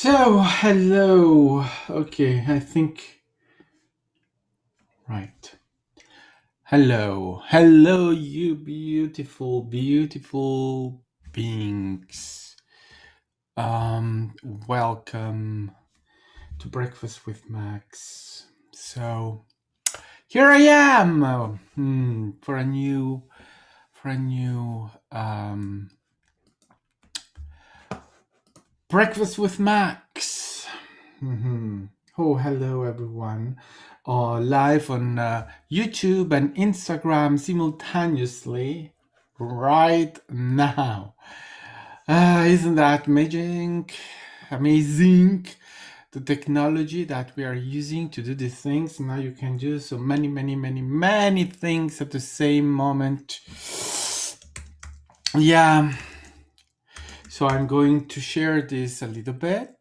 So, hello. Okay, I think. Right. Hello. Hello, you beautiful, beautiful beings. Welcome to Breakfast with Max. So, here I am for a new Breakfast with Max. Oh, hello everyone. Live on YouTube and Instagram simultaneously right now. Isn't that amazing? Amazing. The technology that we are using to do these things. Now you can do so many things at the same moment. Yeah. So I'm going to share this a little bit.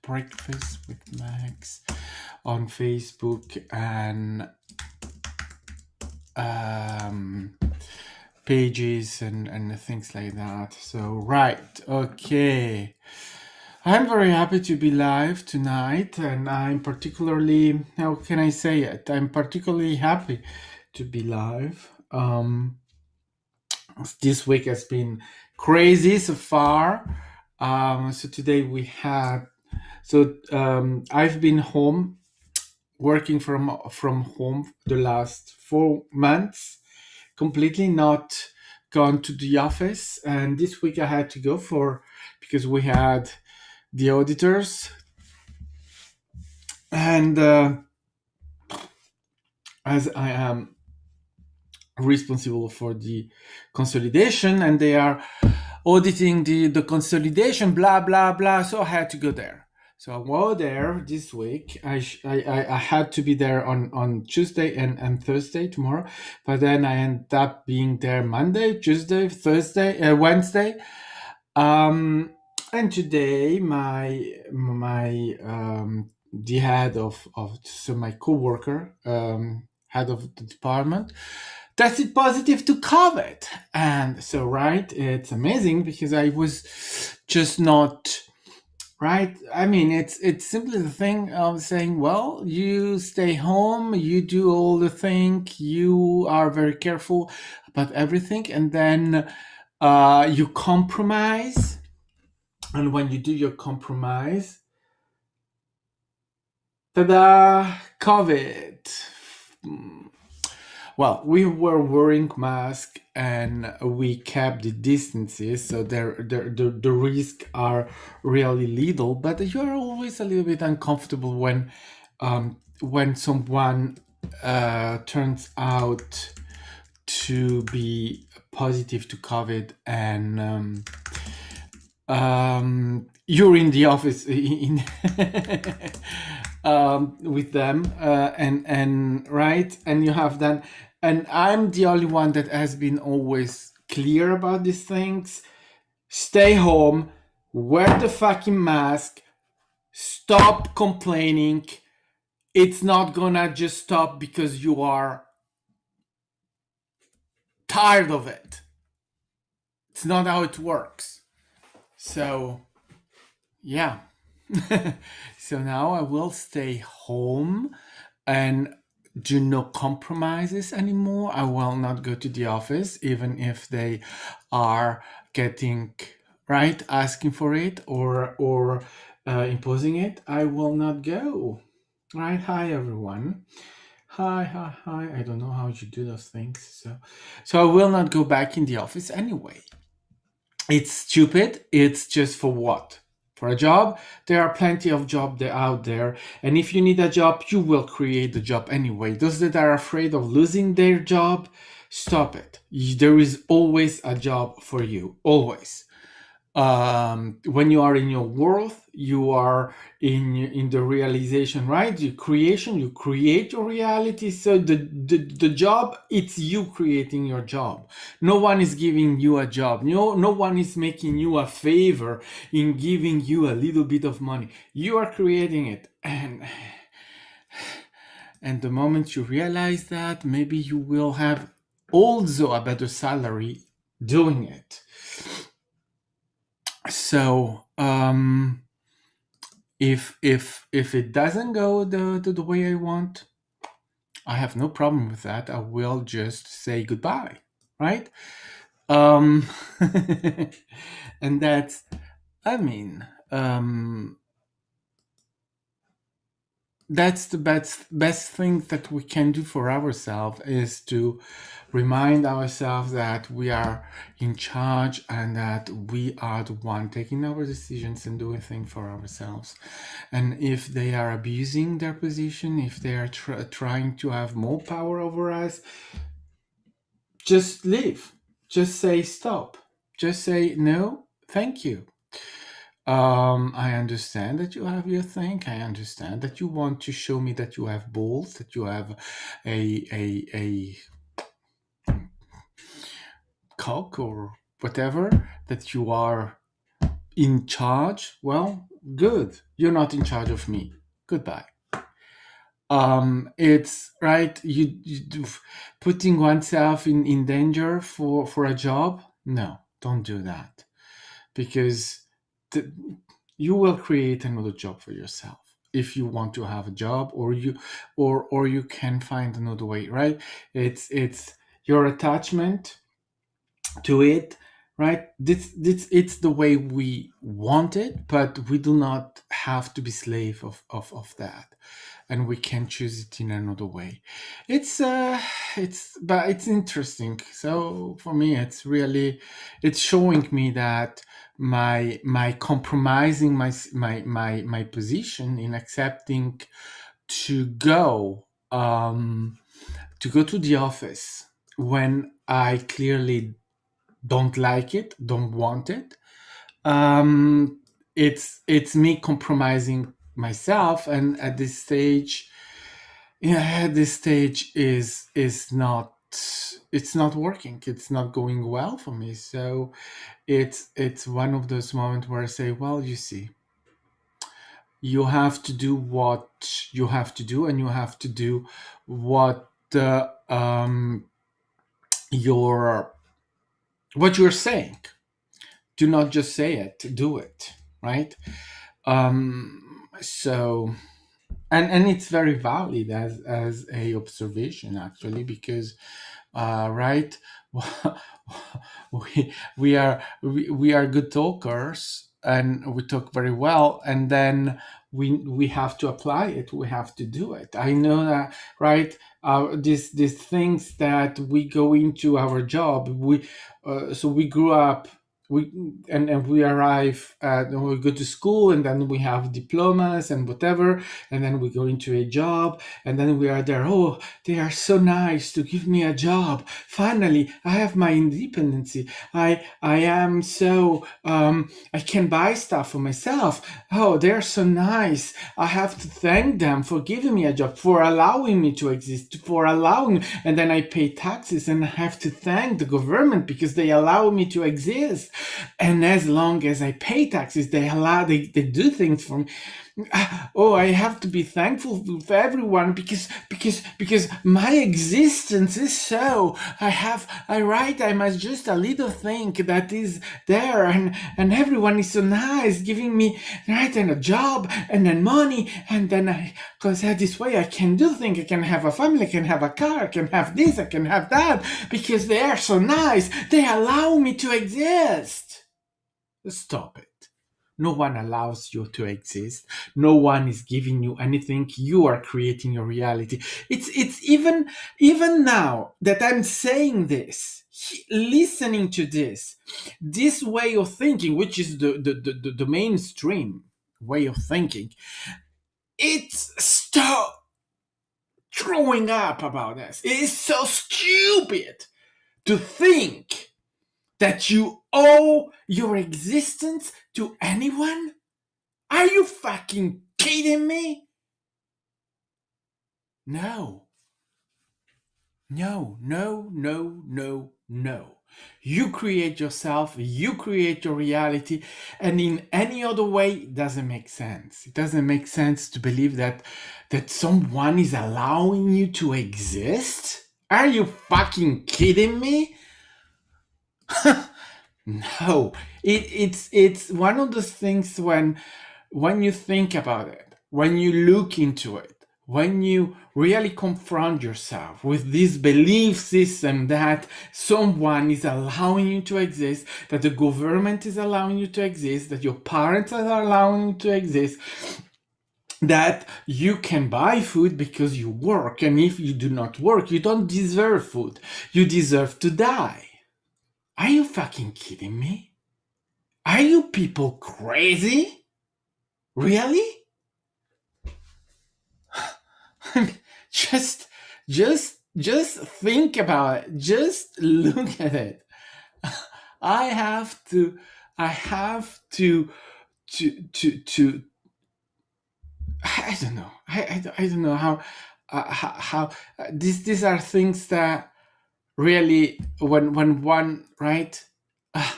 Breakfast with Max on Facebook and pages and things like that. So, right, okay. I'm very happy to be live tonight, and I'm particularly, how can I say it? I'm particularly happy to be live. This week has been crazy so far. So today we had, I've been home working from home the last 4 months, completely not gone to the office. And this week I had to go because we had the auditors, and as I am responsible for the consolidation, and they are auditing the consolidation, blah blah blah. So I had to go there. So I was there this week. I had to be there on Tuesday and Thursday tomorrow, but then I ended up being there Monday, Tuesday, Thursday, Wednesday, and today the head of so my coworker, head of the department, tested positive to COVID. And so, right, it's amazing because I was just not right. I mean, it's simply the thing of saying, well, you stay home, you do all the thing, you are very careful about everything, and then you compromise. And when you do your compromise, ta-da, COVID. Well, we were wearing masks and we kept the distances, so the risks are really little. But you are always a little bit uncomfortable when someone turns out to be positive to COVID, and you're in the office with them, and right, and you have done, and I'm the only one that has been always clear about these things. Stay home, wear the fucking mask, stop complaining. It's not gonna just stop because you are tired of it. It's not how it works. So yeah. So now I will stay home and do no compromises anymore. I will not go to the office, even if they are getting right, asking for it or imposing it. I will not go. Right? Hi, everyone. Hi. I don't know how you do those things. So I will not go back in the office anyway. It's stupid. It's just for what? For a job? There are plenty of jobs out there, and if you need a job, you will create the job anyway. Those that are afraid of losing their job, stop it. There is always a job for you, always. When you are in your worth, you are in the realization, right? You create your reality. So the job, it's you creating your job. No one is giving you a job. No one is making you a favor in giving you a little bit of money. You are creating it, and the moment you realize that, maybe you will have also a better salary doing it. So If it doesn't go the way I want, I have no problem with that. I will just say goodbye, right? Um, and that's, I mean, that's the best thing that we can do for ourselves, is to remind ourselves that we are in charge and that we are the one taking our decisions and doing things for ourselves. And if they are abusing their position, if they are trying to have more power over us, just leave. Just say stop. Just say no, thank you. I understand that you have your thing. I understand that you want to show me that you have balls, that you have a cock or whatever, that you are in charge. Well, good. You're not in charge of me. Goodbye. It's right. Putting oneself in danger for a job. No, don't do that, because you will create another job for yourself if you want to have a job, or you can find another way, right? It's your attachment to it, right? This it's the way we want it, but we do not have to be slave of that, and we can choose it in another way. It's interesting. So for me, it's showing me that my compromising my position in accepting to go to the office when I clearly don't like it, don't want it. Um, it's me compromising myself, and at this stage, yeah, at this stage is not, it's not working. It's not going well for me. So it's one of those moments where I say, well, you see, you have to do what you have to do, and you have to do what your what you're saying. Do not just say it, do it, right? So and it's very valid as a observation, actually, because right, we are good talkers, and we talk very well, and then we have to apply it, we have to do it. I know that, right? These things that we go into our job, so we grew up, we and we arrive at, we go to school, and then we have diplomas and whatever, and then we go into a job, and then we are there, oh, they are so nice to give me a job. Finally, I have my independency. I am so I can buy stuff for myself. Oh, they're so nice. I have to thank them for giving me a job, for allowing me to exist, for allowing, and then I pay taxes, and I have to thank the government because they allow me to exist. And as long as I pay taxes, they do things for me. Oh, I have to be thankful for everyone because my existence is so. I'm just a little thing that is there, and everyone is so nice, giving me, right, and a job, and then money, and then because this way I can do things. I can have a family, I can have a car, I can have this, I can have that, because they are so nice. They allow me to exist. Stop it. No one allows you to exist. No one is giving you anything. You are creating your reality. It's even now that I'm saying this, listening to this way of thinking, which is the mainstream way of thinking, it's so throwing up about this. It is so stupid to think that you owe your existence to anyone? Are you fucking kidding me? No. No, no, no, no, no. You create yourself, you create your reality, and in any other way, it doesn't make sense. It doesn't make sense to believe that someone is allowing you to exist. Are you fucking kidding me? No, it's one of those things when when you think about it, when you look into it, when you really confront yourself with this belief system that someone is allowing you to exist, that the government is allowing you to exist, that your parents are allowing you to exist, that you can buy food because you work, and if you do not work, you don't deserve food. You deserve to die. Are you fucking kidding me? Are you people crazy? Really? just just think about it. Just look at it. I have to I have to I don't know. I don't know how these are things that really when one right uh,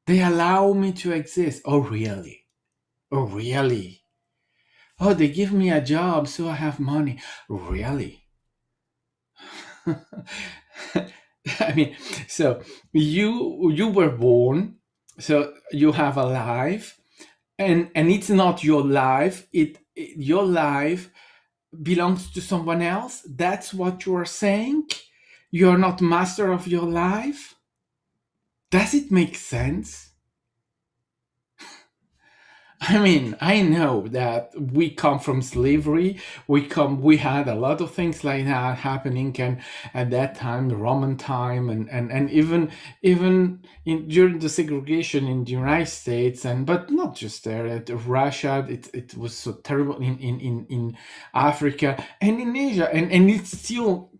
they allow me to exist. Oh really? Oh really? Oh, they give me a job so I have money. Really? I mean, so you were born, so you have a life, and it's not your life. Your life belongs to someone else. That's what you are saying. You're not master of your life. Does it make sense? I mean, I know that we come from slavery. We had a lot of things like that happening, and at that time, the Roman time, and even during the segregation in the United States, and but not just there, at Russia, it was so terrible in Africa and in Asia, and it's still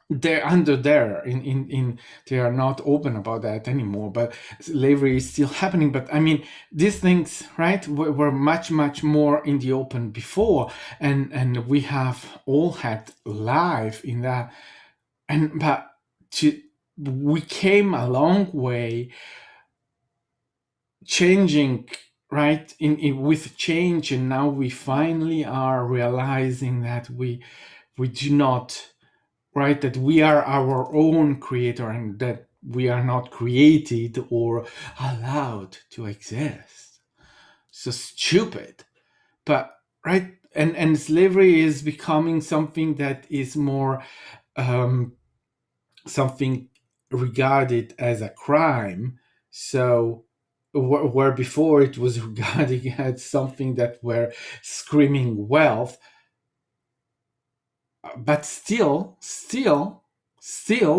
they're under there in they are not open about that anymore, but slavery is still happening. But I mean, these things, right, were much more in the open before, and we have all had life in that, and but we came a long way changing, right, in with change, and now we finally are realizing that we do not, right, that we are our own creator, and that we are not created or allowed to exist. So stupid. But right, and slavery is becoming something that is more something regarded as a crime. So where before it was regarded as something that were screaming wealth, but still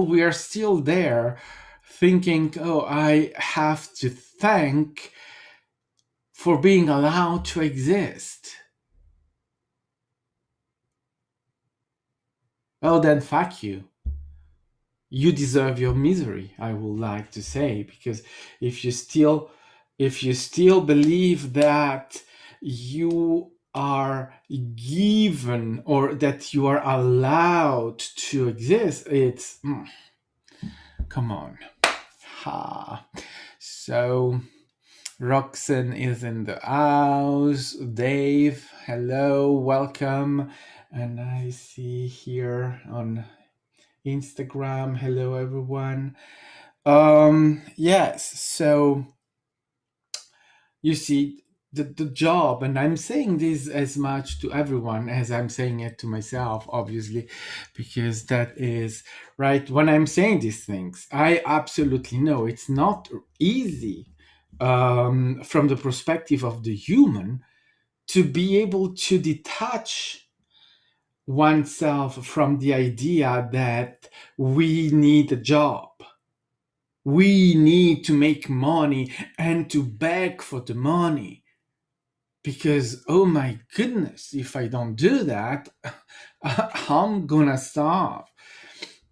we are still there thinking, oh, I have to thank for being allowed to exist. Well then, fuck you. You deserve your misery, I would like to say, because if you still believe that you are given or that you are allowed to exist, it's come on. Ha. So Roxanne is in the house. Dave, hello, welcome. And I see here on Instagram, hello everyone. Yes, so you see the job, and I'm saying this as much to everyone as I'm saying it to myself, obviously, because that is right. When I'm saying these things, I absolutely know it's not easy from the perspective of the human to be able to detach oneself from the idea that we need a job. We need to make money and to beg for the money. Because, oh my goodness, if I don't do that, I'm gonna starve,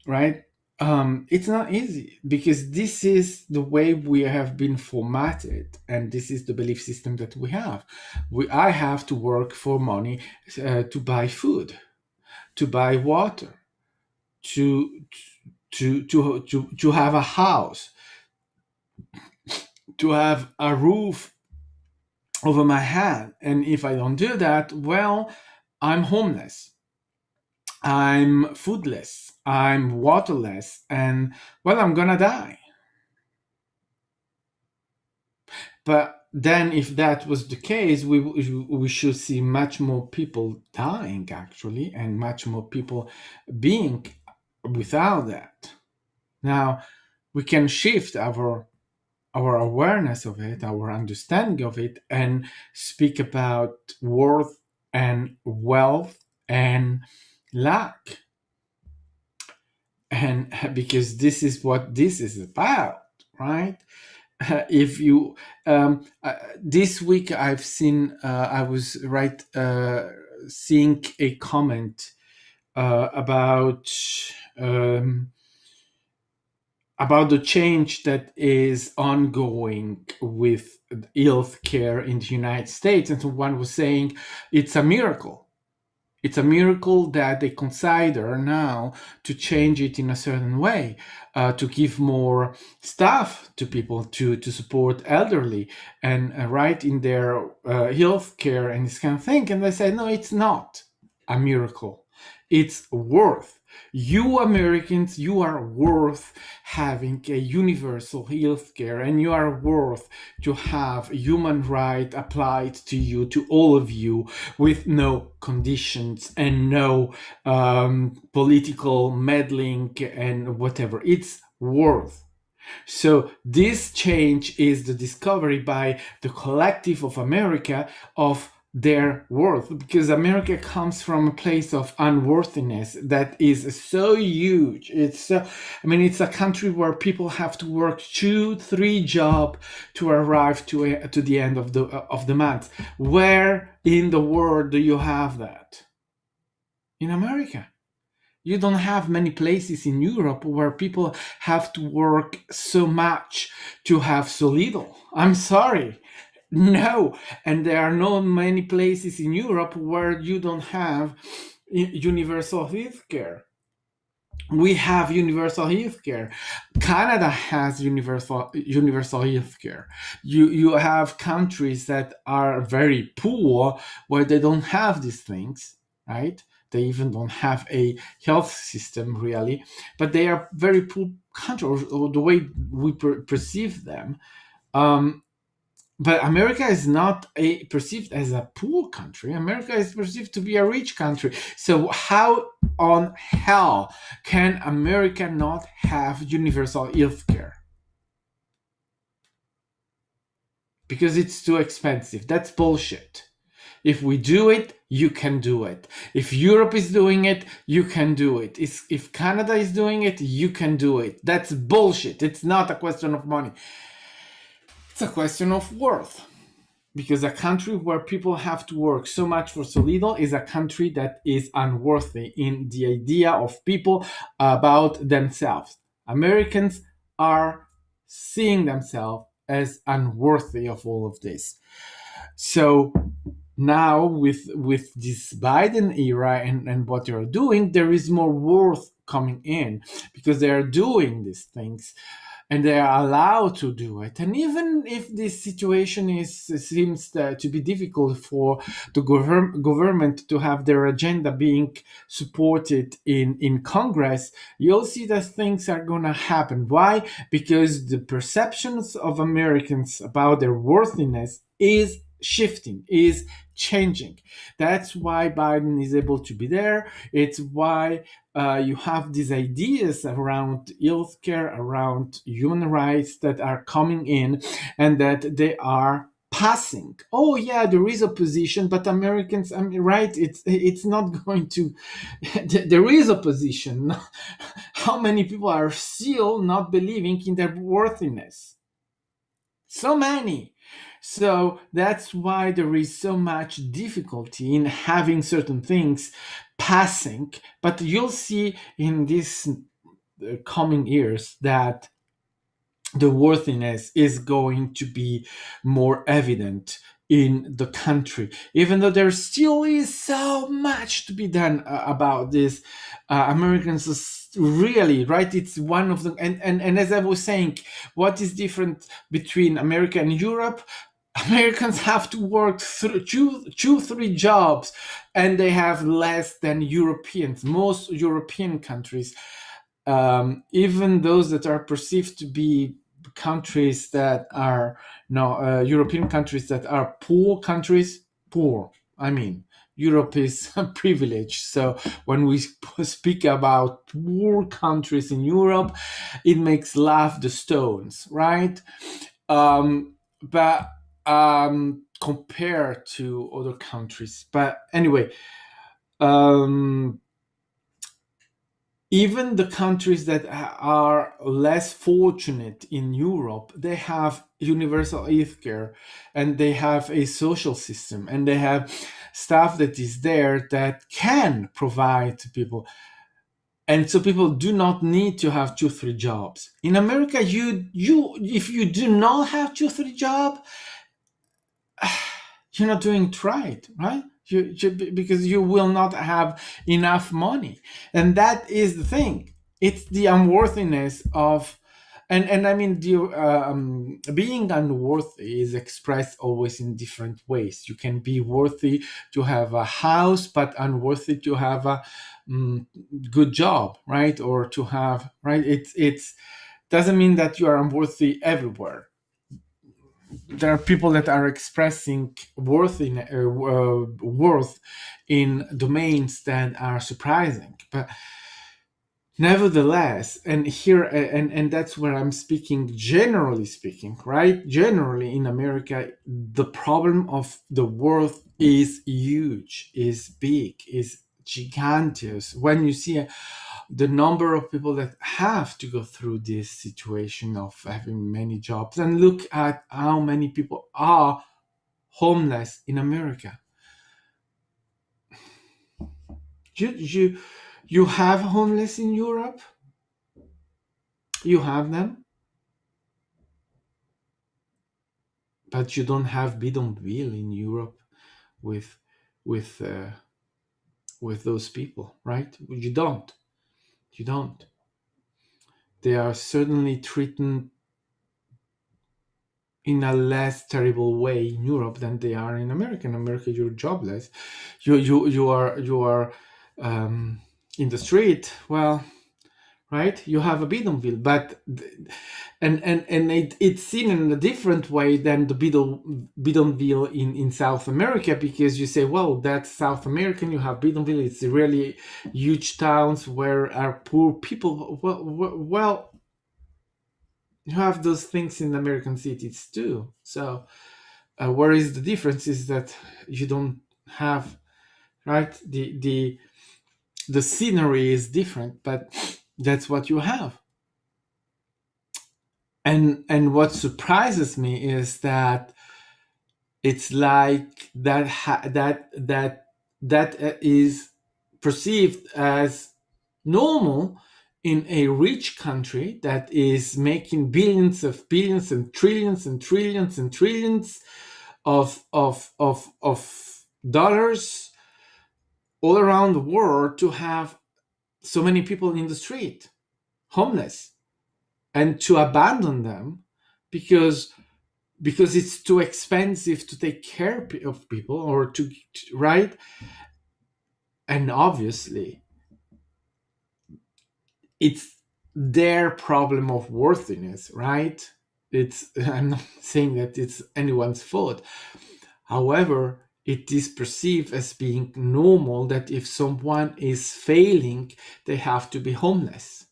right? It's not easy because this is the way we have been formatted, and this is the belief system that we have. I have to work for money to buy food, to buy water, to have a house, to have a roof over my head. And if I don't do that, well, I'm homeless. I'm foodless. I'm waterless. And, well, I'm gonna die. But then if that was the case, we should see much more people dying actually, and much more people being without that. Now we can shift our awareness of it, our understanding of it, and speak about worth and wealth and lack. And because this is what this is about, right? If you this week I've seen I was seeing a comment about um, about the change that is ongoing with healthcare in the United States, and someone was saying it's a miracle. It's a miracle that they consider now to change it in a certain way, to give more stuff to people to support elderly and right in their health care and this kind of thing. And they say, no, it's not a miracle. It's worth. You Americans, you are worth having a universal health care, and you are worth to have human right applied to you, to all of you, with no conditions and no political meddling and whatever. It's worth. So this change is the discovery by the collective of America of their worth, because America comes from a place of unworthiness that is so huge. It's it's a country where people have to work 2-3 jobs to arrive to the end of the month. Where in the world do you have that? In America. You don't have many places in Europe where people have to work so much to have so little. I'm sorry. No. And there are not many places in Europe where you don't have universal health care. We have universal health care. Canada has universal health care. You have countries that are very poor where they don't have these things, right? They even don't have a health system really, but they are very poor countries, or the way we perceive them. But America is not perceived as a poor country. America is perceived to be a rich country. So how on hell can America not have universal health care? Because it's too expensive. That's bullshit. If we do it, you can do it. If Europe is doing it, you can do it. If Canada is doing it, you can do it. That's bullshit. It's not a question of money. It's a question of worth. Because a country where people have to work so much for so little is a country that is unworthy in the idea of people about themselves. Americans are seeing themselves as unworthy of all of this. So now with this Biden era and what they're doing, there is more worth coming in because they are doing these things and they are allowed to do it. And even if this situation seems to be difficult for the government to have their agenda being supported in Congress, you'll see that things are going to happen. Why? Because the perceptions of Americans about their worthiness is shifting, is changing. That's why Biden is able to be there. It's why you have these ideas around healthcare, around human rights that are coming in and that they are passing. Oh yeah, there is opposition, but Americans, right? It's not going to. There is opposition. How many people are still not believing in their worthiness? So many. So that's why there is so much difficulty in having certain things passing. But you'll see in these coming years that the worthiness is going to be more evident in the country, even though there still is so much to be done about this. Americans are really right. It's one of the and as I was saying, what is different between America and Europe? Americans have to work through 3 jobs, and they have less than Europeans. Most European countries, even those that are perceived to be countries that are no European countries that are poor countries. Poor, I mean, Europe is privileged. So when we speak about poor countries in Europe, it makes laugh the stones, right? But compared to other countries. But anyway, um, even the countries that are less fortunate in Europe, they have universal healthcare, and they have a social system, and they have stuff that is there that can provide to people. And so people do not need to have 2 3 jobs. In America, you if you do not have 2 3 jobs, you're not doing it right? Because you will not have enough money, and that is the thing. It's the unworthiness of, and I mean, the being unworthy is expressed always in different ways. You can be worthy to have a house, but unworthy to have a mm, good job, right? Or to have, right? It's doesn't mean that you are unworthy everywhere. There are people that are expressing worth in domains that are surprising, but nevertheless, and here and that's where I'm speaking, generally speaking, right? Generally in America, the problem of the worth is huge, is big, is gigantic. When you see the number of people that have to go through this situation of having many jobs, and look at how many people are homeless in America. You have homeless in Europe? You have them, but you don't have bidonville in Europe with with uh, with those people, right? You don't. They are certainly treated in a less terrible way in Europe than they are in America. In America, you're jobless. You are in the street. Well, right? You have a bidonville, but and it's seen in a different way than the bidonville in South America, because you say, well, that's South American. You have bidonville. It's really huge towns where are poor people. Well, you have those things in American cities too. So where is the difference is that you don't have, right, the scenery is different, but that's what you have. And what surprises me is that it's like that is perceived as normal in a rich country that is making billions and trillions and trillions of dollars all around the world, to have so many people in the street homeless, and to abandon them because it's too expensive to take care of people, or to, right? And obviously it's their problem of worthiness, right? It's I'm not saying that it's anyone's fault. However, it is perceived as being normal that if someone is failing, they have to be homeless.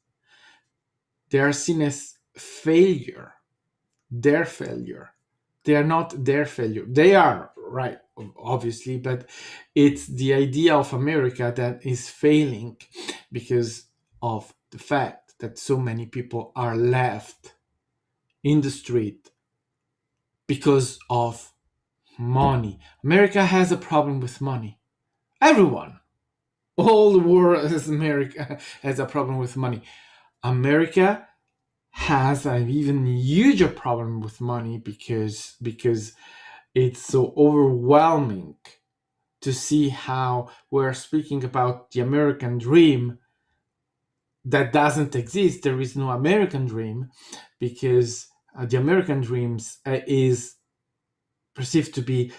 They are seen as failure, their failure. They are not their failure. They are, right, obviously, but it's the idea of America that is failing because of the fact that so many people are left in the street because of money. America has a problem with money. Everyone, all the world is America has a problem with money. America has an even huger problem with money because it's so overwhelming to see how we're speaking about the American dream that doesn't exist. There is no American dream, because the American dreams is perceived to be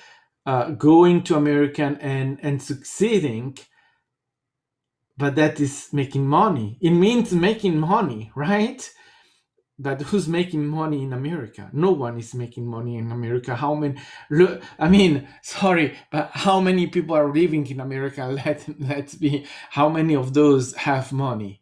going to American and succeeding, but that is making money. It means making money, right? But who's making money in America? No one is making money in America. How many? Look, I mean, sorry, but how many people are living in America? Let's be. How many of those have money?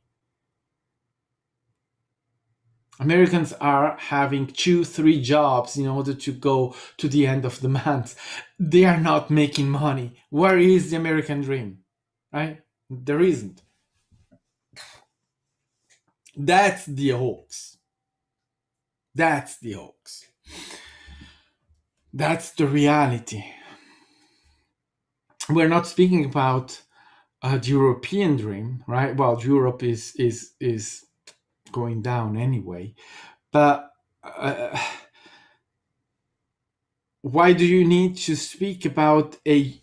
Americans are having 2, 3 jobs in order to go to the end of the month. They are not making money. Where is the American dream? Right? There isn't. That's the hoax. That's the hoax. That's the reality. We're not speaking about the European dream, right? Well, Europe is going down anyway, but why do you need to speak about a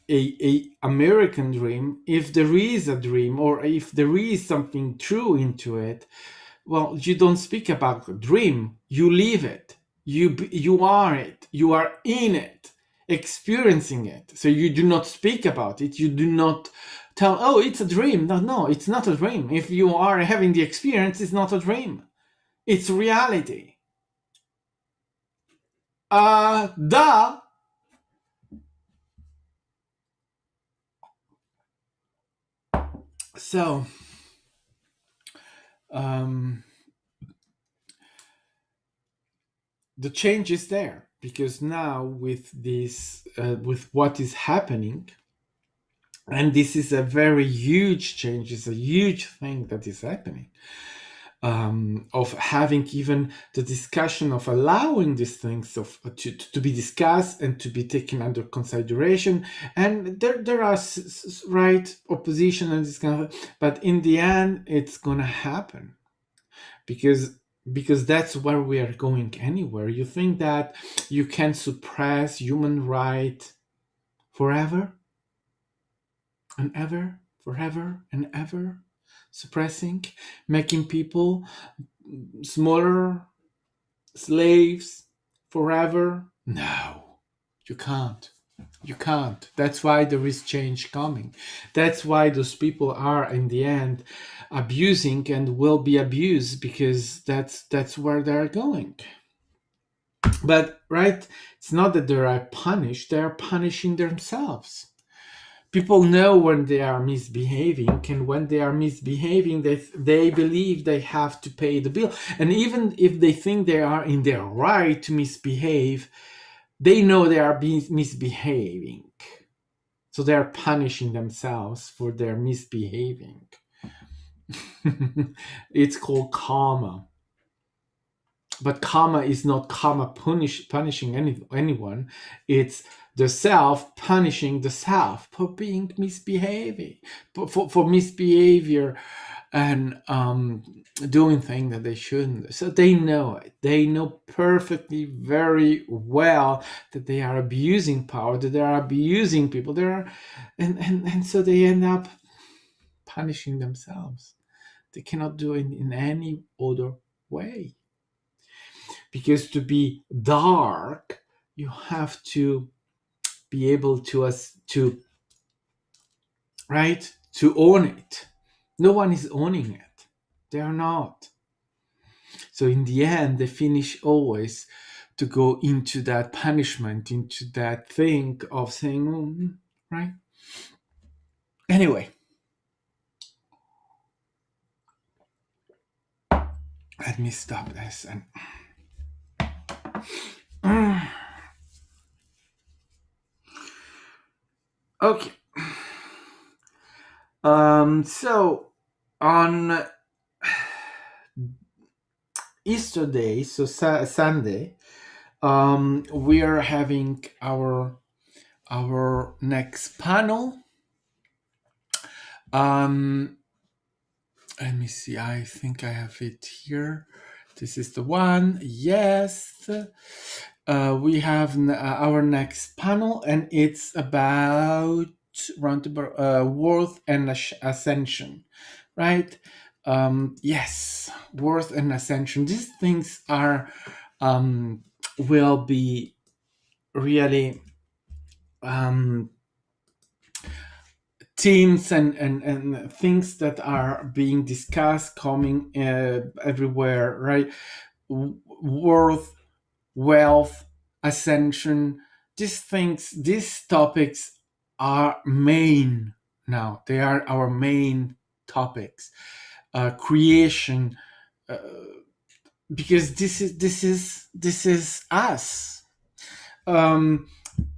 American dream if there is a dream, or if there is something true into it? Well, you don't speak about the dream, you live it, you are it, you are in it, experiencing it. So you do not speak about it, you do not tell, oh, it's a dream. No, it's not a dream. If you are having the experience, it's not a dream, it's reality. Duh. So the change is there, because now with this with what is happening, and this is a very huge change, it's a huge thing that is happening, of having even the discussion of allowing these things to be discussed and to be taken under consideration. And there are right opposition and this kind of, but in the end it's gonna happen, because that's where we are going anywhere. You think that you can suppress human right forever and ever, forever and ever, suppressing, making people smaller, slaves forever? No, you can't. You can't. That's why there is change coming. That's why those people are in the end abusing and will be abused, because that's where they're going. But right, it's not that they are punished, they are punishing themselves. People know when they are misbehaving, and when they are misbehaving, they believe they have to pay the bill. And even if they think they are in their right to misbehave, they know they are misbehaving. So they are punishing themselves for their misbehaving. It's called karma. But karma is not karma punishing anyone. It's the self punishing the self for being misbehaving, for misbehavior, and doing things that they shouldn't. So they know it. They know perfectly, very well, that they are abusing power, that they are abusing people. And so they end up punishing themselves. They cannot do it in any other way. Because to be dark, you have to be able to right, to own it. No one is owning it. They are not. So in the end, they finish always to go into that punishment, into that thing of saying, right? Anyway, let me stop this and okay. So on Easter Day, so Sunday, we are having our next panel. Let me see. I think I have it here. This is the one. Yes. We have our next panel, and it's about worth and ascension, right? Yes, worth and ascension. These things are will be really themes and things that are being discussed, coming everywhere, right? worth, wealth, ascension. These things, these topics are main now. They are our main topics. Creation, uh, because this is us. Um,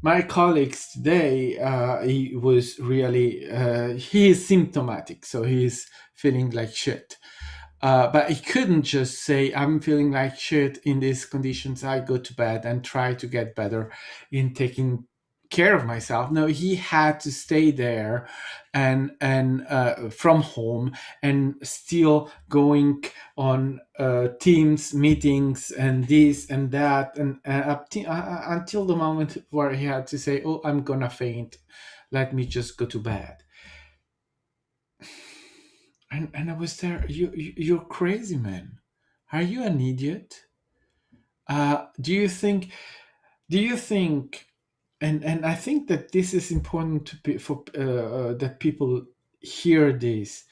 my colleagues today, he was really he is symptomatic, so he's feeling like shit. But he couldn't just say, I'm feeling like shit in these conditions. I go to bed and try to get better in taking care of myself. No, he had to stay there and from home and still going on Teams meetings and this and that and until the moment where he had to say, "Oh, I'm gonna faint. Let me just go to bed." And I was there. You're crazy, man. Are you an idiot? Do you think? Do you think? And I think that this is important to for that people hear this.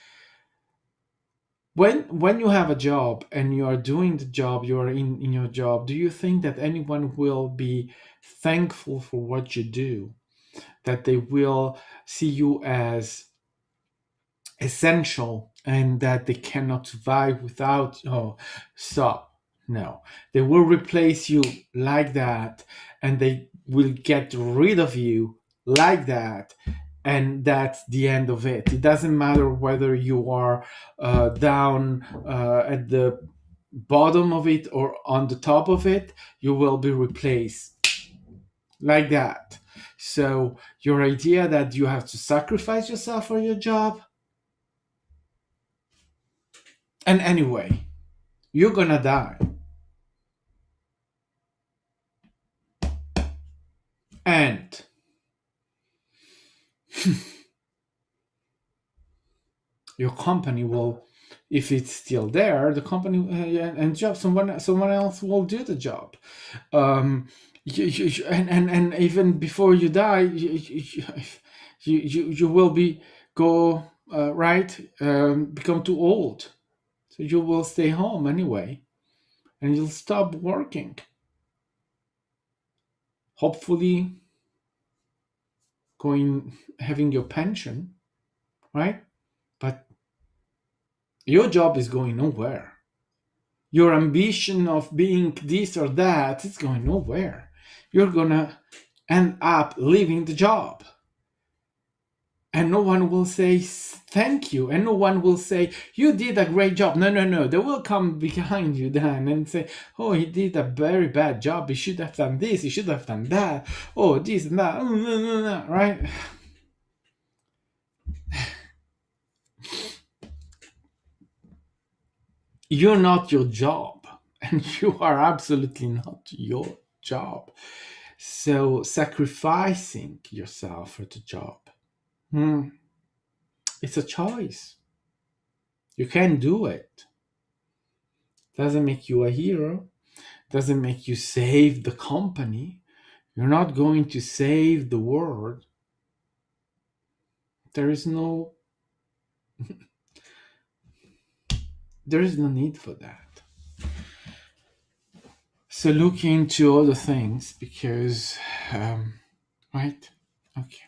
When you have a job and you are doing the job, you are in your job. Do you think that anyone will be thankful for what you do? That they will see you as essential and that they cannot survive without. Oh, stop. No, they will replace you like that, and they will get rid of you like that, and that's the end of it. It doesn't matter whether you are down at the bottom of it or on the top of it. You will be replaced like that. So your idea that you have to sacrifice yourself for your job. And anyway, you're gonna die. And your company will, if it's still there, the company and job, someone else will do the job. And even before you die, you will be go right become too old, so you will stay home anyway, and you'll stop working. Hopefully, going having your pension, right? But your job is going nowhere. Your ambition of being this or that is going nowhere. You're gonna end up leaving the job. And no one will say thank you. And no one will say, you did a great job. No, no, no. They will come behind you then and say, oh, he did a very bad job. He should have done this. He should have done that. Oh, this and that. Right? You're not your job. And you are absolutely not your job. So sacrificing yourself for the job, it's a choice. You can do it. Doesn't make you a hero. Doesn't make you save the company. You're not going to save the world. There is no there is no need for that. So look into other things because right? Okay.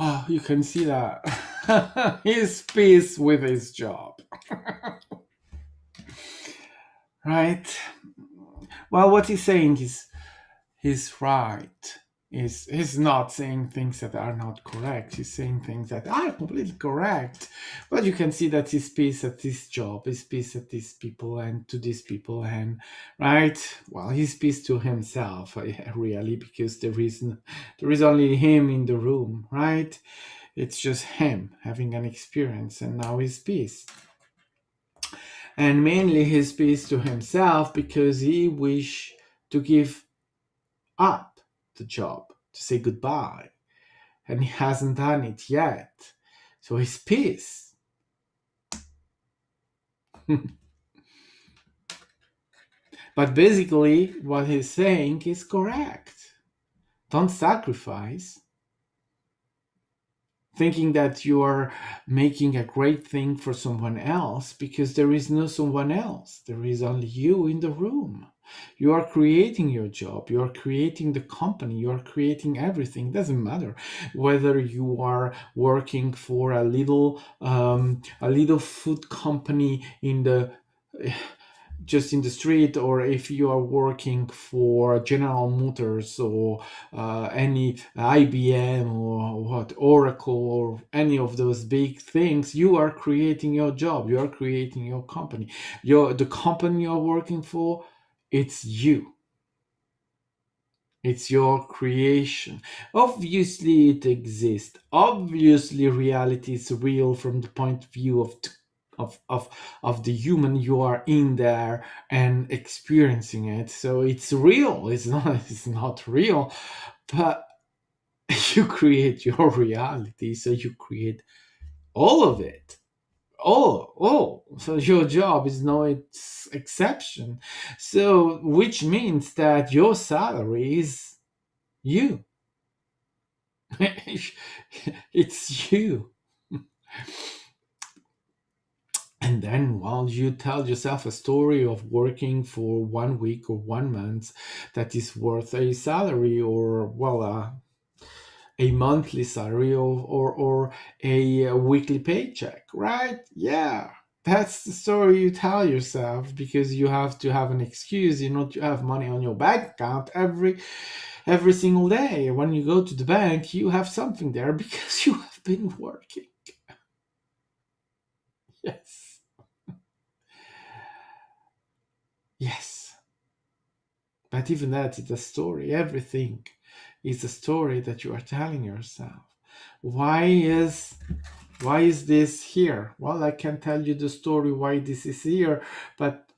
Oh, you can see that he's peace with his job. right? Well, what he's saying is he's right. He's not saying things that are not correct. He's saying things that are completely correct. But you can see that he's pissed at this job, he's pissed at these people and to these people, and right. Well, he's pissed to himself, really, because there is only him in the room, right? It's just him having an experience, and now he's pissed. And mainly he's pissed to himself because he wish to give up the job, to say goodbye, and he hasn't done it yet. So he's pissed. But basically, what he's saying is correct. Don't sacrifice, thinking that you are making a great thing for someone else, because there is no someone else. There is only you in the room. You are creating your job, you are creating the company, you are creating everything. It doesn't matter whether you are working for a little food company in the just in the street, or if you are working for General Motors, or any IBM, or what, Oracle, or any of those big things. You are creating your job, you are creating your company. The company you're working for, it's you. It's your creation. Obviously, it exists. Obviously, reality is real from the point of view of of of the human. You are in there and experiencing it, so it's real. It's not real, but you create your reality, so you create all of it. Oh, so your job is no exception. So, which means that your salary is you. It's you. And then while you tell yourself a story of working for 1 week or 1 month that is worth a salary, or, well, a monthly salary, or a weekly paycheck, right? Yeah. That's the story you tell yourself, because you have to have an excuse, to have money on your bank account every single day. When you go to the bank, you have something there because you have been working. Yes. Yes. But even that is a story. Everything is a story that you are telling yourself. Why is this here? Well, I can tell you the story why this is here, but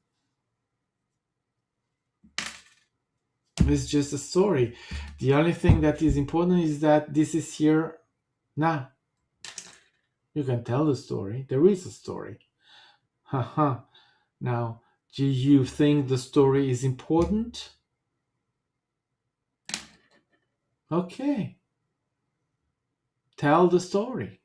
it's just a story. The only thing that is important is that this is here now. You can tell the story. There is a story. Haha. Now, do you think the story is important? Okay. Tell the story.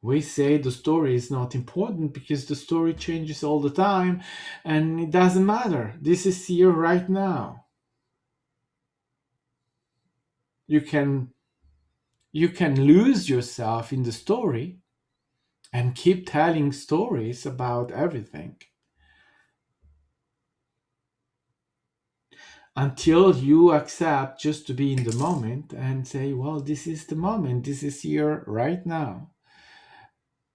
We say the story is not important because the story changes all the time and it doesn't matter. This is here right now. You can lose yourself in the story and keep telling stories about everything until you accept just to be in the moment and say, well, this is the moment, this is here right now,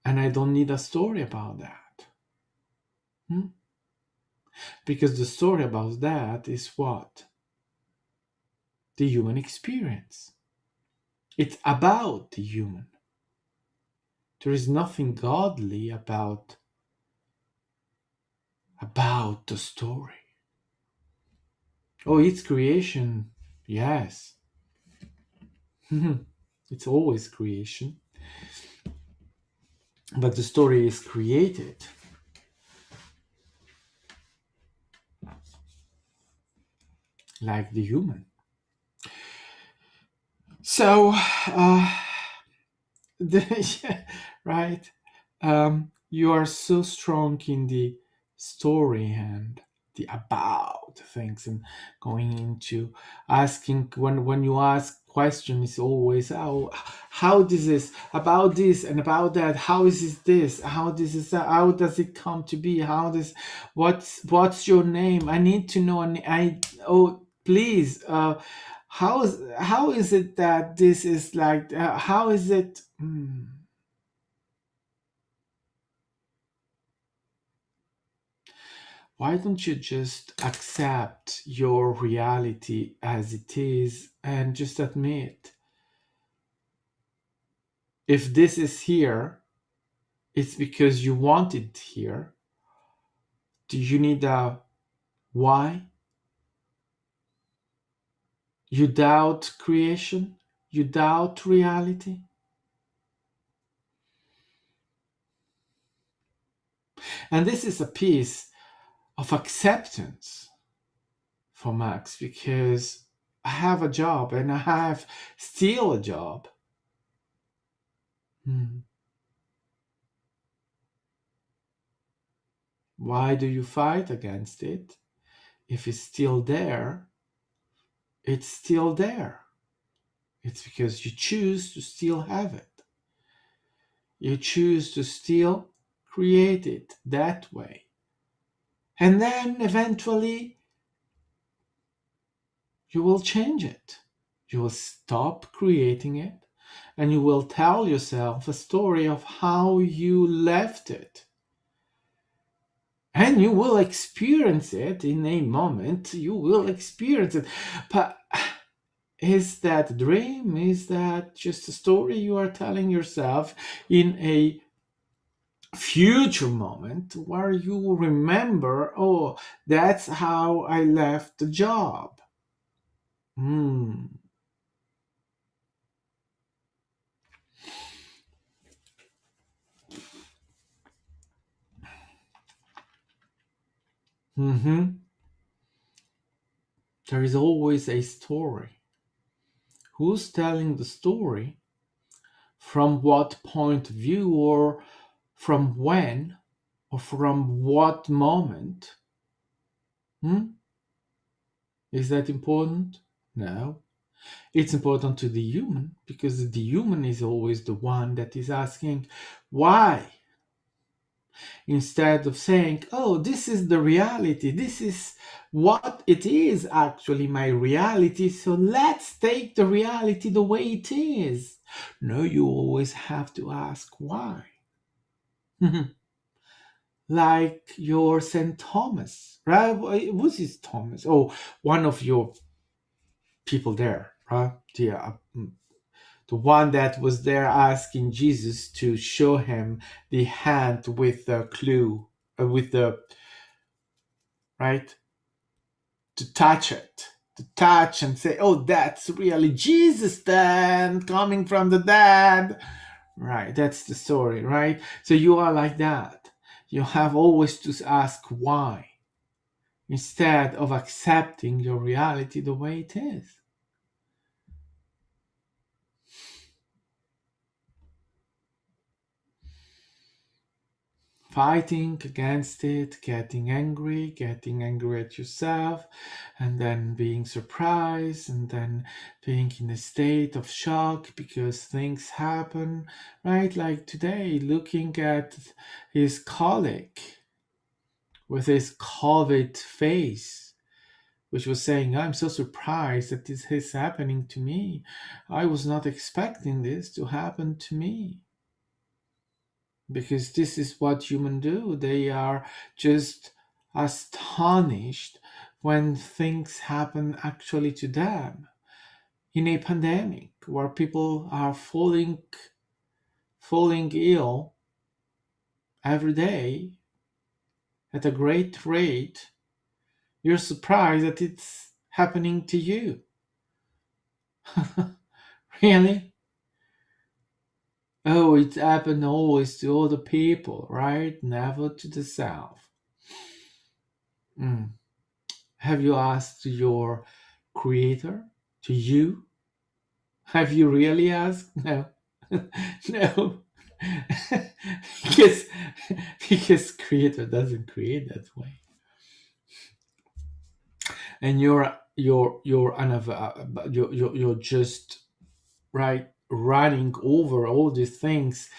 and I don't need a story about that. Because the story about that is what? The human experience. It's about the human. There is nothing godly about the story. Oh, it's creation. Yes. It's always creation. But the story is created. Like the human. So, right? You are so strong in the story and the about things, and going into asking, when you ask question is always, how this is about this and about that, how is this, how this is that, how does it come to be, how this, what's your name, I need to know, and oh please, how is it that this is like, how is it, why don't you just accept your reality as it is and just admit, if this is here, it's because you want it here. Do you need a why? You doubt creation? You doubt reality? And this is a piece of acceptance for Max, because I have a job and I have still a job. Why do you fight against it? If it's still there, it's still there. It's because you choose to still have it. You choose to still create it that way. And then eventually you will change it. You will stop creating it and you will tell yourself a story of how you left it. And you will experience it in a moment. You will experience it. But is that a dream? Is that just a story you are telling yourself in a future moment where you remember, oh, that's how I left the job? There is always a story. Who's telling the story? From what point of view, or from when, or from what moment? Is that important? No. It's important to the human, because the human is always the one that is asking why, instead of saying, oh, this is the reality, this is what it is, actually my reality, so let's take the reality the way it is. No, you always have to ask why. Like your St. Thomas, right? What's his Thomas? Oh, one of your people there, right? Yeah, the one that was there asking Jesus to show him the hand with the clue, with the, right? To touch it, to touch and say, oh, that's really Jesus then coming from the dead. Right, that's the story, right? So you are like that. You have always to ask why, instead of accepting your reality the way it is. Fighting against it, getting angry at yourself, and then being surprised, and then being in a state of shock because things happen, right? Like today, looking at his colleague with his COVID face, which was saying, I'm so surprised that this is happening to me. I was not expecting this to happen to me. Because this is what humans do. They are just astonished when things happen actually to them. In a pandemic where people are falling ill every day at a great rate, you're surprised that it's happening to you. Really? Oh, it happened always to other people, right? Never to the self. Have you asked your creator, to you? Have you really asked? No. No. because creator doesn't create that way. And you're just right, running over all these things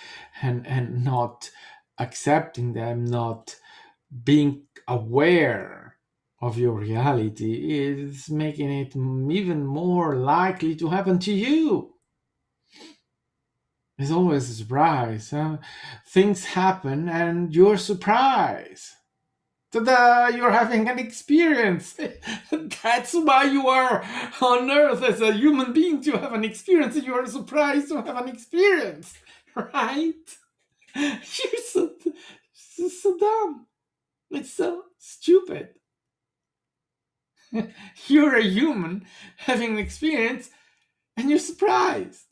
and not accepting them, not being aware of your reality, is making it even more likely to happen to you. It's always a surprise. Huh? Things happen and you're surprised. Ta-da! You're having an experience. That's why you are on Earth as a human being, to have an experience, and you are surprised to have an experience, right? You're so dumb. It's so stupid. You're a human having an experience, and you're surprised.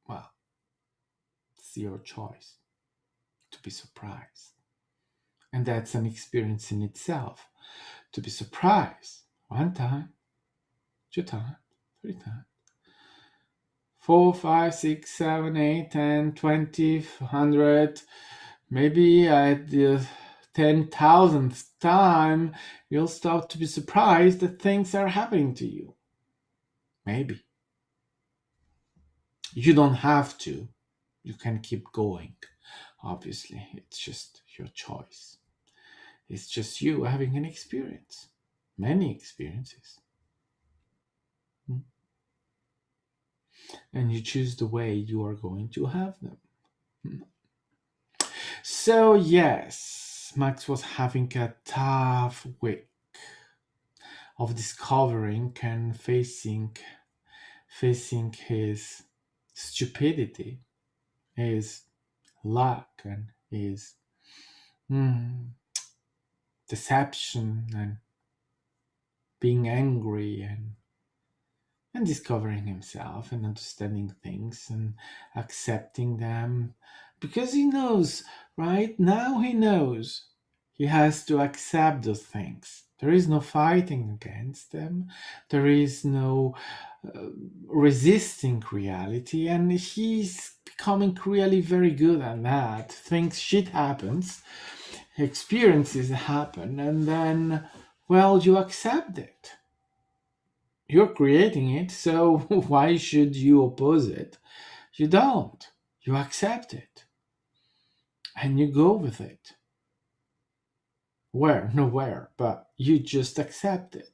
Well, it's your choice to be surprised. And that's an experience in itself. To be surprised one time, two times, three times, 4, 5, 6, 7, 8, 10, 20, 100, maybe at the 10,000th time, you'll start to be surprised that things are happening to you. Maybe. You don't have to. You can keep going. Obviously, it's just your choice. It's just you having an experience. Many experiences. And you choose the way you are going to have them. So, yes, Max was having a tough week of discovering and facing his stupidity, his lack, and his deception, and being angry, and discovering himself and understanding things and accepting them, because he knows, right now he knows he has to accept those things. There is no fighting against them, there is no resisting reality, and he's becoming really very good at that. Shit happens, experiences happen, and then, well, you accept it. You're creating it, so why should you oppose it? You don't. You accept it. And you go with it. Where? Nowhere, but you just accept it.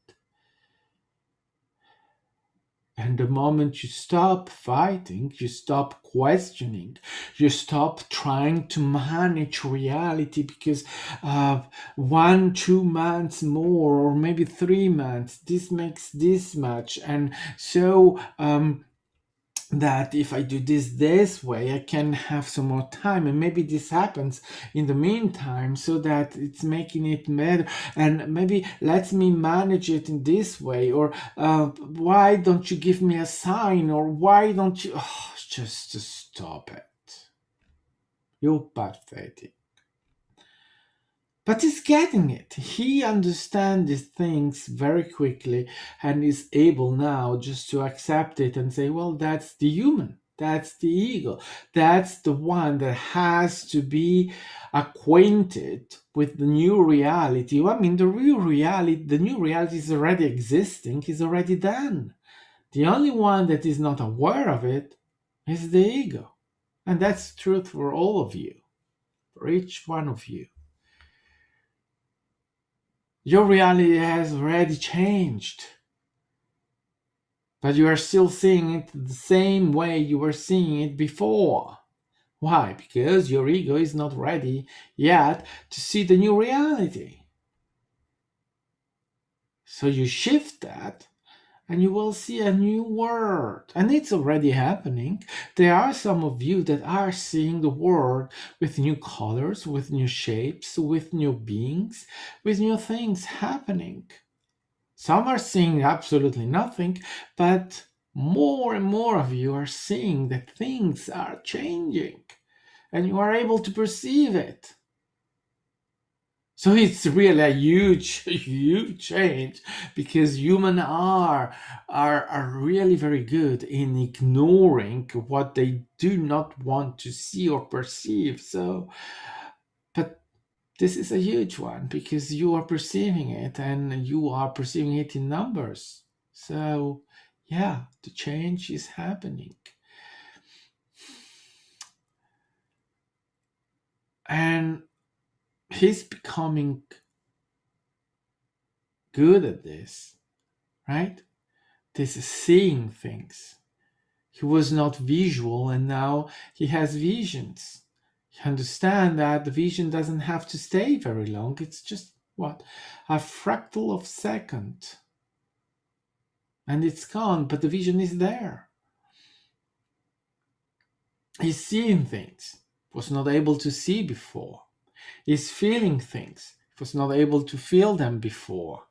And the moment you stop fighting, you stop questioning, you stop trying to manage reality because 1, 2 months more, or maybe 3 months, this makes this much. And so, that if I do this way, I can have some more time, and maybe this happens in the meantime, so that it's making it better, and maybe lets me manage it in this way, or why don't you give me a sign, or why don't you just stop it. You're pathetic. But he's getting it. He understands these things very quickly and is able now just to accept it and say, well, that's the human. That's the ego. That's the one that has to be acquainted with the new reality. I mean, the new reality is already existing, is already done. The only one that is not aware of it is the ego. And that's the truth for all of you, for each one of you. Your reality has already changed, but you are still seeing it the same way you were seeing it before. Why? Because your ego is not ready yet to see the new reality. So you shift that, and you will see a new world. And it's already happening. There are some of you that are seeing the world with new colors, with new shapes, with new beings, with new things happening. Some are seeing absolutely nothing, but more and more of you are seeing that things are changing, and you are able to perceive it. So it's really a huge, huge change, because humans are really very good in ignoring what they do not want to see or perceive. So, but this is a huge one, because you are perceiving it, and you are perceiving it in numbers. So, yeah, the change is happening. And he's becoming good at this, right? This is seeing things. He was not visual, and now he has visions. You understand that the vision doesn't have to stay very long. It's just what? A fractal of second. And it's gone, but the vision is there. He's seeing things he was not able to see before. He's feeling things he was not able to feel them before.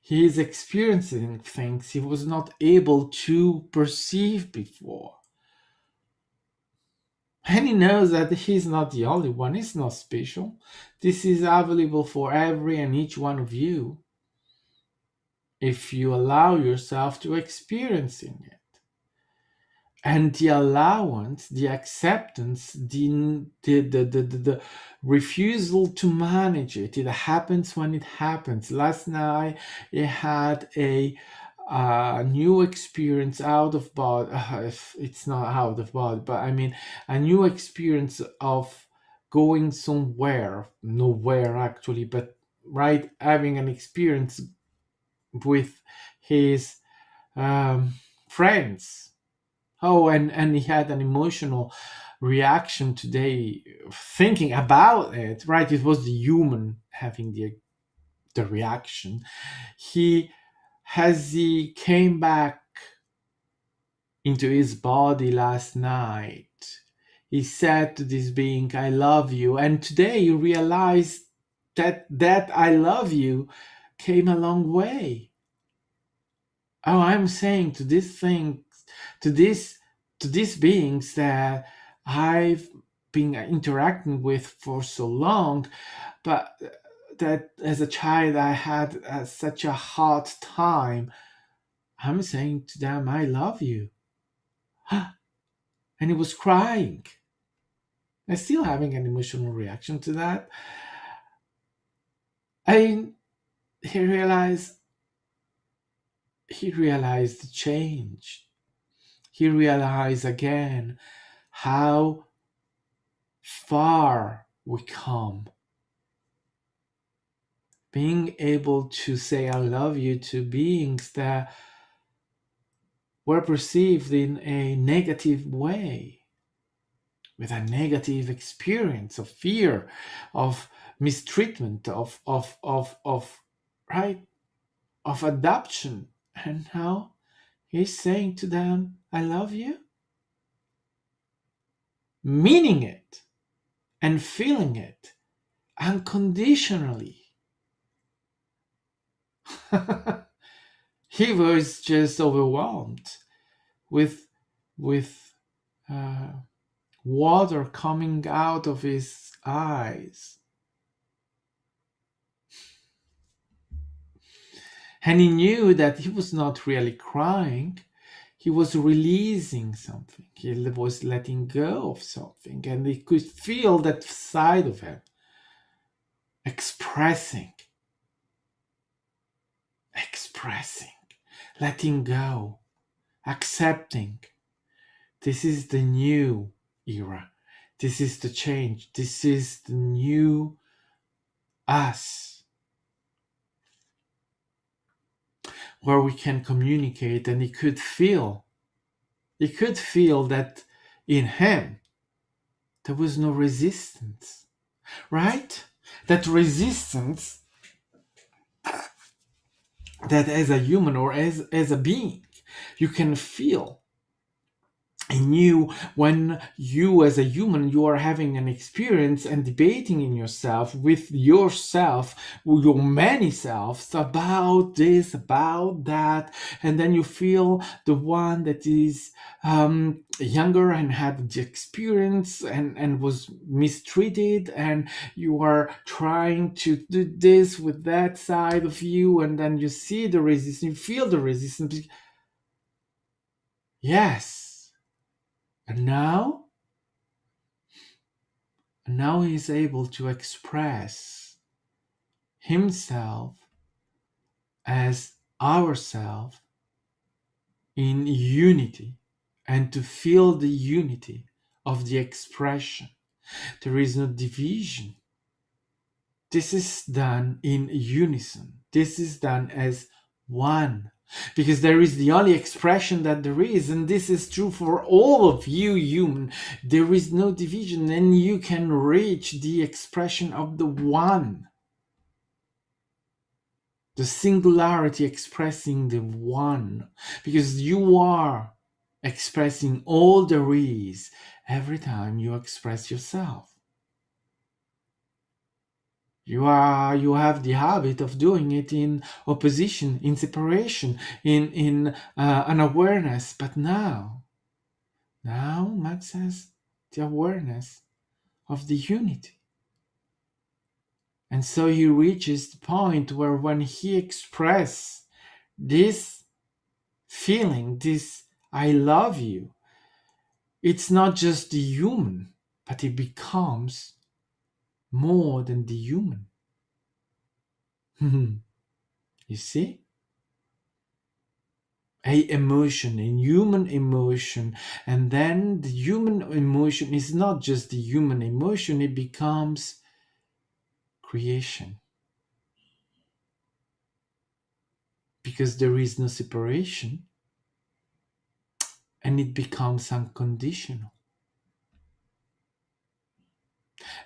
He is experiencing things he was not able to perceive before. And he knows that he's not the only one, he's not special. This is available for every and each one of you if you allow yourself to experiencing it. And the allowance, the acceptance, the refusal to manage it. It happens when it happens. Last night I had a new experience out of body. It's not out of body, but I mean a new experience of going somewhere, nowhere actually, but right, having an experience with his friends. Oh, and he had an emotional reaction today thinking about it, right? It was the human having the reaction. He, as he came back into his body last night, he said to this being, I love you. And today you realize that I love you came a long way. Oh, I'm saying to these things, to these beings that I've been interacting with for so long, but that as a child I had such a hard time. I'm saying to them, I love you. And he was crying. I'm still having an emotional reaction to that. I he realized the change. He realized again how far we come. Being able to say I love you to beings that were perceived in a negative way, with a negative experience of fear, of mistreatment, of right, of adoption. And now he's saying to them, I love you, meaning it and feeling it unconditionally. He was just overwhelmed with uh, water coming out of his eyes. And he knew that he was not really crying. He was releasing something. He was letting go of something. And he could feel that side of him expressing, letting go, accepting. This is the new era. This is the change. This is the new us, where we can communicate. And he could feel that in him there was no resistance, right? That resistance that as a human or as a being you can feel in you. When you as a human, you are having an experience and debating in yourself with yourself, with your many selves, about this, about that, and then you feel the one that is younger and had the experience and was mistreated, and you are trying to do this with that side of you, and then you see the resistance, you feel the resistance. Yes. And now he is able to express himself as ourself in unity, and to feel the unity of the expression. There is no division. This is done in unison. This is done as one. Because there is the only expression that there is, and this is true for all of you human. There is no division, and you can reach the expression of the one. The singularity expressing the one. Because you are expressing all there is every time you express yourself. You have the habit of doing it in opposition, in separation, in unawareness. But now Max has the awareness of the unity. And so he reaches the point where when he expresses this feeling, this I love you, it's not just the human, but it becomes more than the human. You see? A emotion, a human emotion, and then the human emotion is not just the human emotion, it becomes creation, because there is no separation, and it becomes unconditional,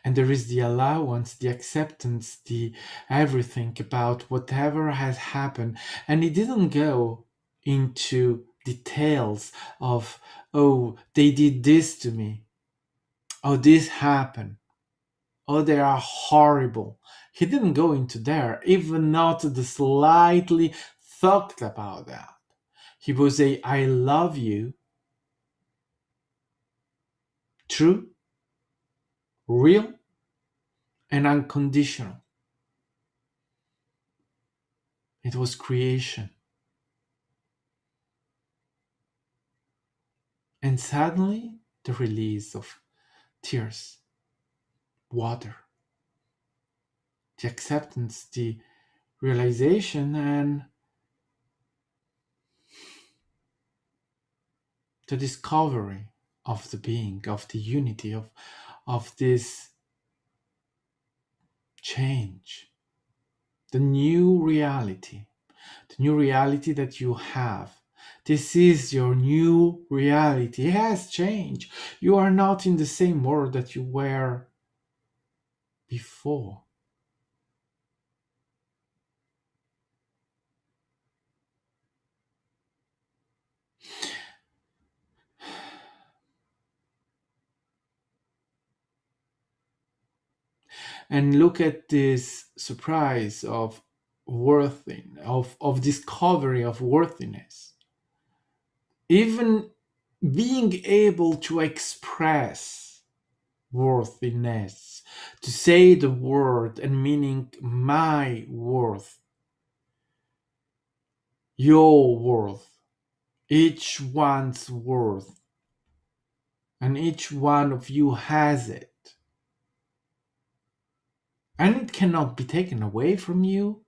and there is the allowance, the acceptance, the everything about whatever has happened. And it didn't go into details of, oh, they did this to me, oh, this happened, oh, they are horrible. He didn't go into there, even not the slightly thought about that. He would say, I love you, true, real, and unconditional. It was creation. And suddenly, the release of tears, water, the acceptance, the realization, and the discovery of the being, of the unity, of this change, the new reality that you have. This is your new reality. It has changed. You are not in the same world that you were before. And look at this surprise of of discovery of worthiness. Even being able to express worthiness, to say the word and meaning my worth, your worth, each one's worth, and each one of you has it. And it cannot be taken away from you.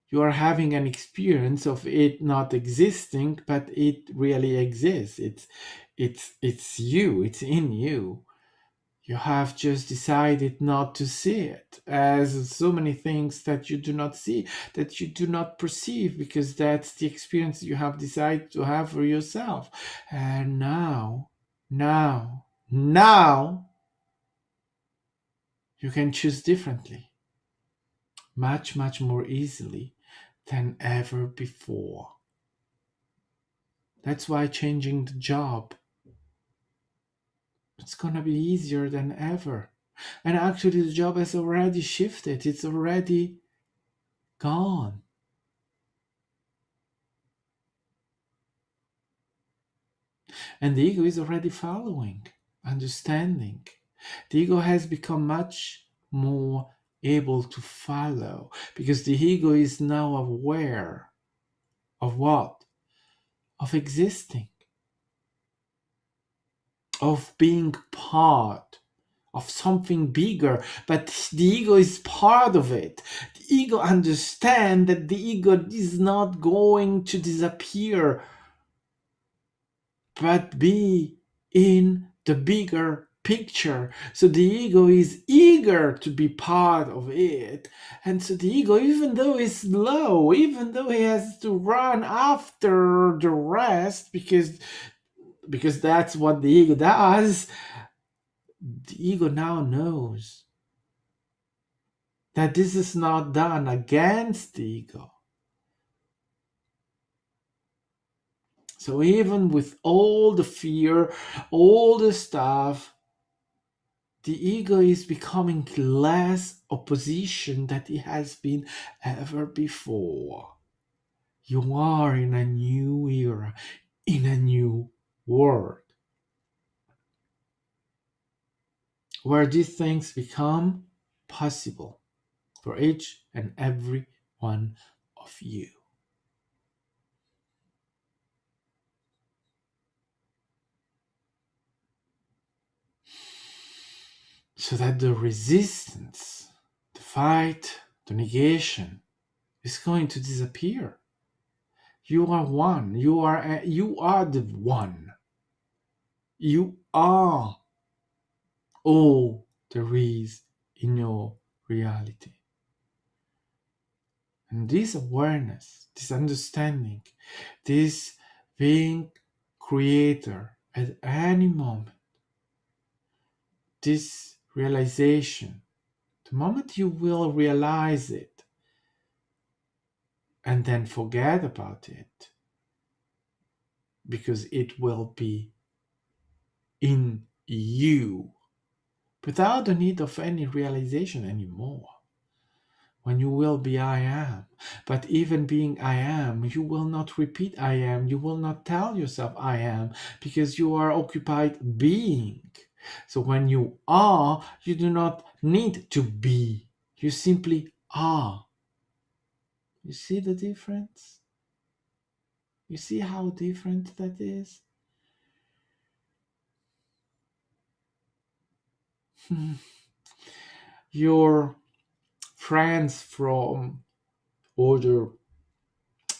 You are having an experience of it not existing, but it really exists. It's you, it's in you. You have just decided not to see it, as so many things that you do not see, that you do not perceive, because that's the experience you have decided to have for yourself. And now, you can choose differently, much, much more easily than ever before. That's why changing the job, it's gonna be easier than ever. And actually, the job has already shifted, it's already gone. And the ego is already following, understanding. The ego has become much more able to follow because the ego is now aware of what? Of existing, of being part of something bigger, but the ego is part of it. The ego understands that the ego is not going to disappear, but be in the bigger picture. So the ego is eager to be part of it. And so the ego, even though it's low, even though he has to run after the rest, because that's what the ego does, the ego now knows that this is not done against the ego. So even with all the fear, all the stuff, the ego is becoming less opposition than it has been ever before. You are in a new era, in a new world, where these things become possible for each and every one of you. So that the resistance, the fight, the negation is going to disappear. You are one. You are the one. You are all there is in your reality. And this awareness, this understanding, this being creator at any moment, this realization, the moment you will realize it and then forget about it, because it will be in you without the need of any realization anymore. When you will be I am, but even being I am, you will not repeat I am, you will not tell yourself I am, because you are occupied being. So when you are, you do not need to be, you simply are. You see the difference? You see how different that is? Your friends from other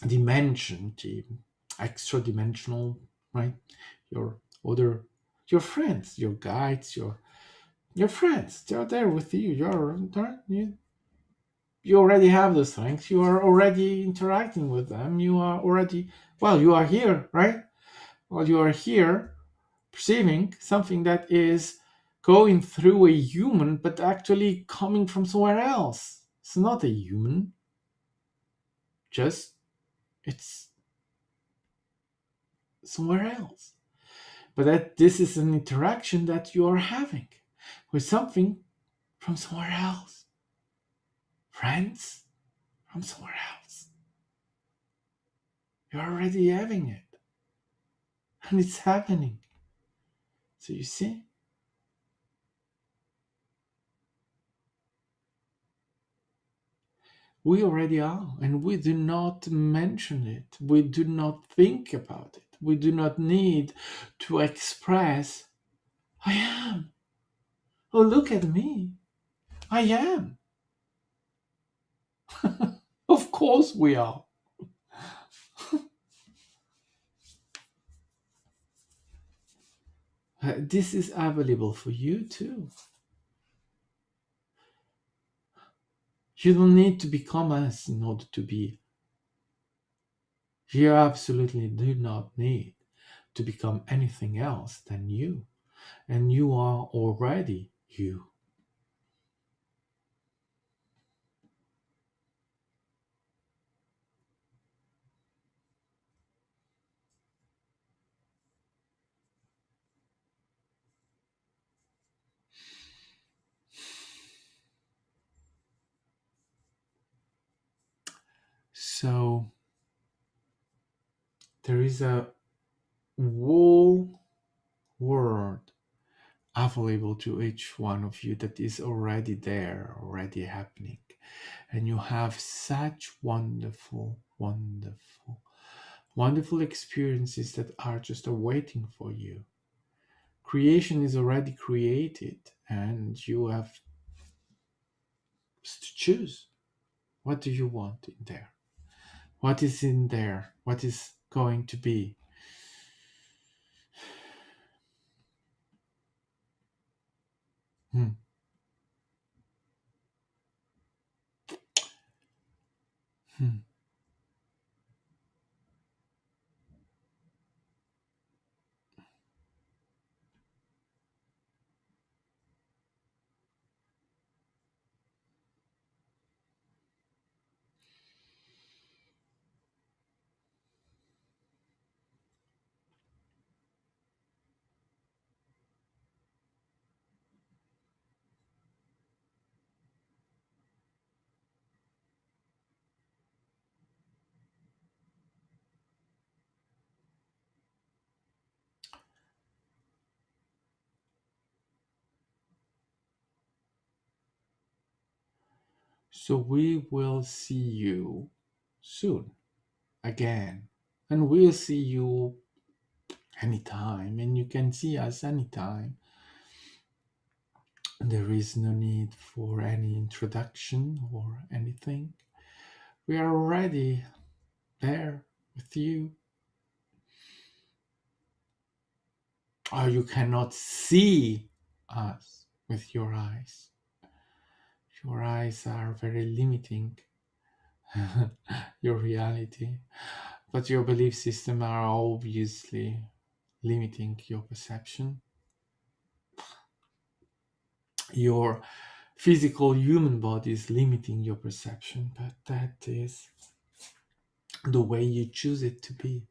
dimension, the extra dimensional, right? Your other, your friends, your guides, your friends, they're there with you. You already have those things. You are already interacting with them. You are already, well, you are here, right? Well, you are here perceiving something that is going through a human, but actually coming from somewhere else. It's not a human, just it's somewhere else. But that this is an interaction that you are having with something from somewhere else. Friends from somewhere else. You're already having it. And it's happening. So you see? We already are, and we do not mention it. We do not think about it. We do not need to express, I am. Oh, look at me. I am. Of course we are. This is available for you too. You don't need to become us in order to be. You absolutely do not need to become anything else than you. And you are already you. So there is a whole world available to each one of you that is already there, already happening. And you have such wonderful, wonderful, wonderful experiences that are just awaiting for you. Creation is already created, and you have to choose. What do you want in there? What is in there? What is going to be? Hmm. Hmm. So we will see you soon again, and we'll see you anytime, and you can see us anytime. There is no need for any introduction or anything. We are already there with you. Or you cannot see us with your eyes. Your eyes are very limiting your reality, but your belief system are obviously limiting your perception. Your physical human body is limiting your perception, but that is the way you choose it to be.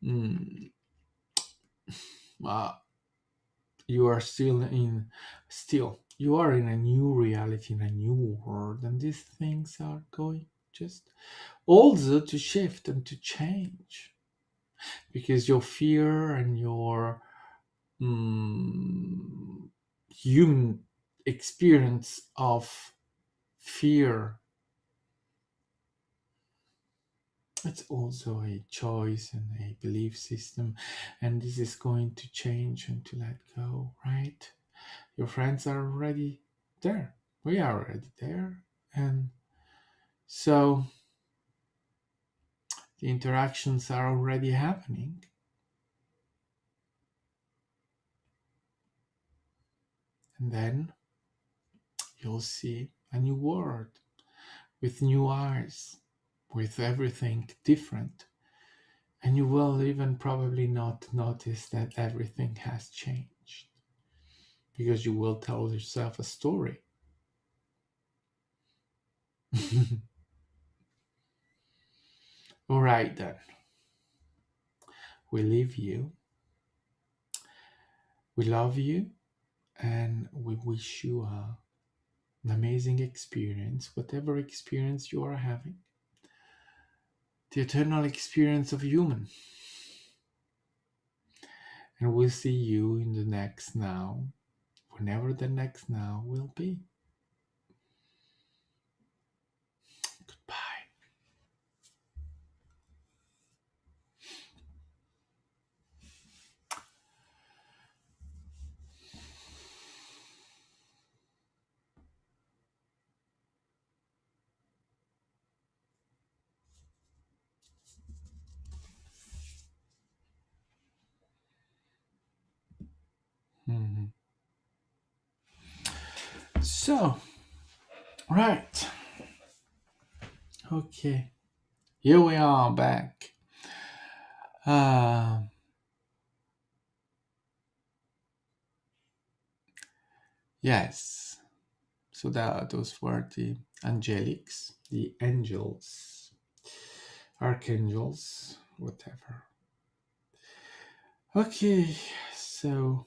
Mm, uh, you are you are in a new reality, in a new world, and these things are going just also to shift and to change because your fear and your mm, human experience of fear, it's also a choice and a belief system, and this is going to change and to let go, right? Your friends are already there, we are already there, and so the interactions are already happening, and then you'll see a new world with new eyes, with everything different. And you will even probably not notice that everything has changed because you will tell yourself a story. All right, then. We leave you. We love you. And we wish you an amazing experience, whatever experience you are having. The eternal experience of human. And we'll see you in the next now, whenever the next now will be. Goodbye. Mhm. So, right. Okay. Here we are back. Uh, yes. So those were the angelics, the angels, archangels, whatever. Okay, so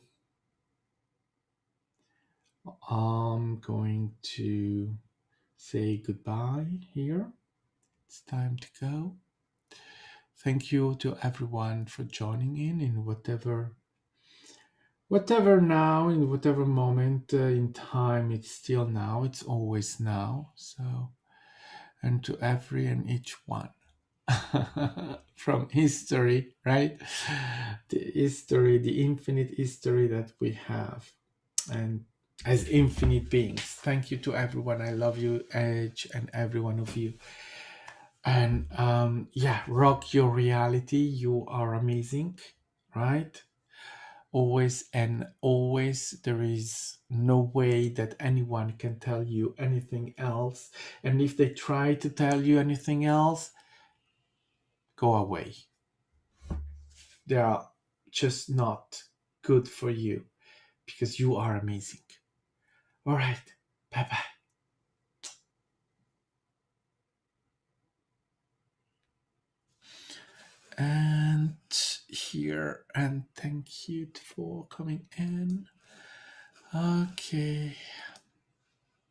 I'm going to say goodbye here. It's time to go. Thank you to everyone for joining in whatever now, in whatever moment in time. It's still now, it's always now. So, and to every and each one from history, right? The history, the infinite history that we have, and as infinite beings. Thank you to everyone. I love you, each and every one of you. And yeah, rock your reality. You are amazing, right? Always and always. There is no way that anyone can tell you anything else. And if they try to tell you anything else, go away. They are just not good for you, because you are amazing. All right. Bye bye. And here, and thank you for coming in. Okay.